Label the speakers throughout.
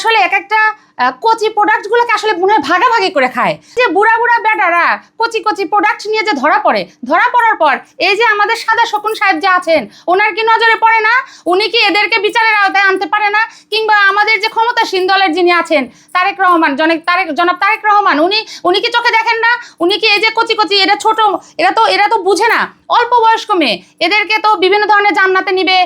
Speaker 1: আসলে এক একটা কচি প্রোডাক্টগুলোকে আসলে মনে হয় ভাগাভাগি করে খায়। যে বুড়া বুড়া বেটারা কচি কচি প্রোডাক্ট নিয়ে যে ধরা পড়ার পর এই যে আমাদের সাদা শকুন সাহেব যে আছেন, ওনার কি নজরে পড়ে না? উনি কি এদেরকে বিচারের আওতায় আনতে পারে না? কিংবা আমাদের যে ক্ষমতাসীন দলের যিনি আছেন তারেক রহমান, জনাব তারেক রহমান, উনি কি চোখে দেখেন না? উনি কি এই যে কচি কচি এরা ছোট, এরা তো বুঝে না, অল্প বয়স্ক মেয়ে, এদেরকে তো বিভিন্ন ধরনের জান্নাতে নিবে,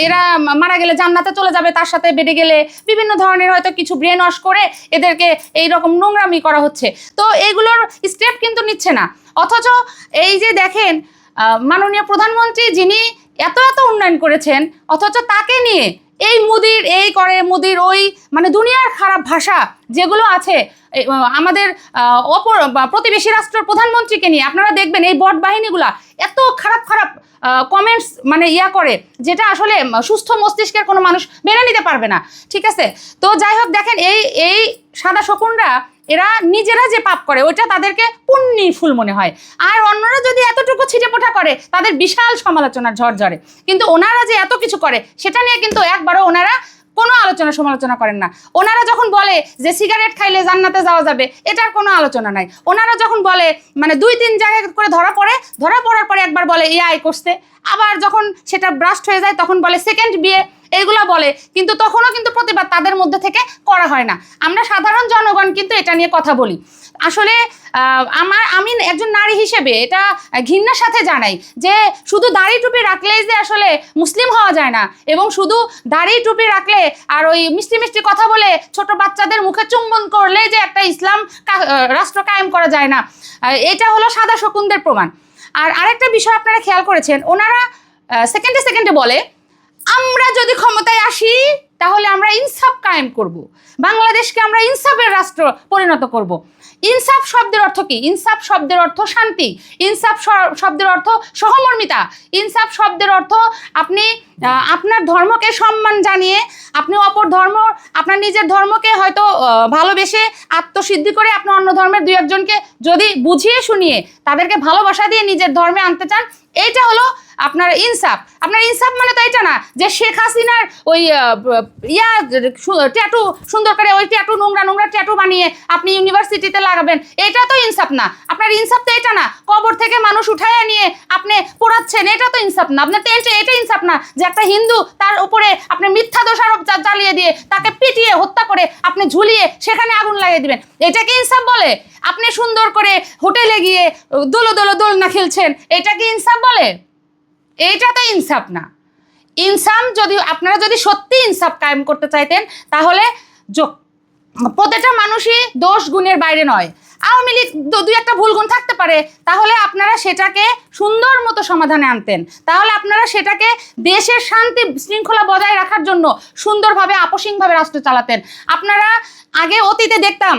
Speaker 1: এরা মারা গেলে জান্নাতে চলে যাবে, তার সাথে বেড়ে গেলে বিভিন্ন ধরনের হয়তো কিছু ব্রেন ওয়াশ করে এদেরকে এইরকম নোংরামি করা হচ্ছে। তো এইগুলোর স্টেপ কিন্তু নিচ্ছে না। অথচ এই যে দেখেন মাননীয় প্রধানমন্ত্রী যিনি এত এত উন্নয়ন করেছেন, অথচ তাকে নিয়ে এই মুদির ওই মানে দুনিয়ার খারাপ ভাষা যেগুলো আছে আমাদের অপর প্রতিবেশী রাষ্ট্রের প্রধানমন্ত্রীকে নিয়ে, আপনারা দেখবেন এই বট বাহিনীগুলা এত খারাপ খারাপ কমেন্টস মানে করে, যেটা আসলে সুস্থ মস্তিষ্কের কোনো মানুষ মেনে নিতে পারবে না। ঠিক আছে, তো যাই হোক, দেখেন এই সাদা শকুনরা এরা নিজেরা যে পাপ করে ওইটা তাদেরকে পুণ্যি ফুল মনে হয়, আর অন্যরা যদি এতটুকু ছিটেপোটা করে তাদের বিশাল সমালোচনার ঝড় ঝরে। কিন্তু ওনারা যে এত কিছু করে সেটা নিয়ে কিন্তু একবারও ওনারা কোনো সমালোচনা করেন না। ওনারা যখন বলে যে সিগারেট খাইলে জান্নাতে যাওয়া যাবে, এটার কোনো আলোচনা নাই। ওনারা যখন বলে মানে 2-3 জায়গায় করে ধরা পড়ার পরে একবার বলে এআই করছে, আবার যখন সেটা ব্রাস্ট হয়ে যায় তখন বলে সেকেন্ড বিয়ে, এইগুলা বলে, কিন্তু তখনও কিন্তু প্রতিবাদ তাদের মধ্যে থেকে করা হয় না। আমরা সাধারণ জনগণ কিন্তু এটা নিয়ে কথা বলি। আসলে আমি একজন নারী হিসেবে এটা ঘৃণার সাথে জানাই যে শুধু দাড়ি টুপি রাখলেই যে আসলে মুসলিম হওয়া যায় না, এবং শুধু দাড়ি টুপি রাখলে আর ওই মিষ্টি মিষ্টি কথা বলে ছোট বাচ্চাদের মুখে চুম্বন করলে যে একটা ইসলাম রাষ্ট্র কায়েম করা যায় না, এটা হলো সাদা শকুনদের প্রমাণ। আর আরেকটা বিষয় আপনারা খেয়াল করেছেন, ওনারা সেকেন্ডে বলে আমরা যদি ক্ষমতায় আসি তাহলে আমরা ইনসাফ কায়েম করব, বাংলাদেশকে আমরা ইনসাফের রাষ্ট্র পরিণত করব। ইনসাফ শব্দের অর্থ কি? ইনসাফ শব্দের অর্থ শান্তি, ইনসাফ শব্দের অর্থ সহমর্মিতা, ইনসাফ শব্দের অর্থ আপনি আপনার ধর্মকে সম্মান জানিয়ে আপনি আপনার নিজের ধর্মকে হয়তো ভালোবেসে আত্মসিদ্ধি করে আপনি অন্য ধর্মের 2-1 জনকে যদি বুঝিয়ে শুনিয়ে তাদেরকে ভালোবাসা দিয়ে নিজের ধর্মে আনতে চান, এইটা হলো আপনার ইনসাফ। আপনার ইনসাফ মানে তো এটা না যে শেখ হাসিনার ওই ট্যাটু সুন্দর করে ওই নোংরা ট্যাটু বানিয়ে আপনি ইউনিভার্সিটিতে লাগাবেন, এটা তো ইনসাফ না। আপনার ইনসাফ তো এটা না কবর থেকে মানুষ উঠাইয়া নিয়ে আপনি পোড়াচ্ছেন, এটা তো ইনসাফ না। আপনার এটা ইনসাফ না যে একটা হিন্দু তার উপরে আপনি মিথ্যা দোষারোপ চালিয়ে দিয়ে তাকে পিটিয়ে হত্যা করে আপনি ঝুলিয়ে সেখানে আগুন লাগিয়ে দিবেন, এটাকে ইনসাফ বলে? আপনি সুন্দর করে হোটেলে গিয়ে দোলনা খেলছেন, এটা কি ইনসাফ বলে? এইটা তো ইনসাফ না। আপনারা যদি সত্যি ইনসাফ কায়েম করতে চাইতেন তাহলে প্রত্যেকটা মানুষই দোষ গুণের বাইরে নয়। আওয়ামী লীগ 2-1টা ভুল গুণ থাকতে পারে, তাহলে আপনারা সেটাকে সুন্দর মতো সমাধানে আনতেন, তাহলে আপনারা সেটাকে দেশের শান্তি শৃঙ্খলা বজায় রাখার জন্য সুন্দরভাবে আপসীনভাবে রাষ্ট্র চালাতেন। আপনারা আগে অতীতে দেখতাম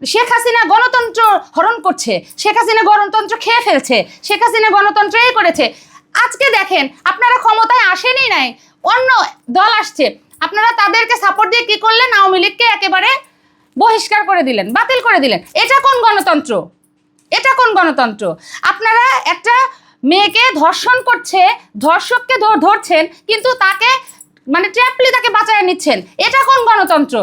Speaker 1: শেখ হাসিনা গণতন্ত্র হরণ করছে, শেখ হাসিনা গণতন্ত্র খেয়ে ফেলছে, শেখ হাসিনা গণতন্ত্র এই করেছে। আজকে দেখেন আপনারা ক্ষমতায় আসেনই নাই, অন্য দল আসছে, আপনারা তাদেরকে সাপোর্ট দিয়ে কি করলেন? আওয়ামী লীগকে একেবারে বহিষ্কার করে দিলেন, বাতিল করে দিলেন। এটা কোন গণতন্ত্র? এটা কোন গণতন্ত্র? আপনারা একটা মেয়েকে ধর্ষণ করছে, ধর্ষককে ধরছেন, কিন্তু তাকে মানে ট্র্যাপলি তাকে বাঁচায় নিচ্ছেন, এটা কোন গণতন্ত্র?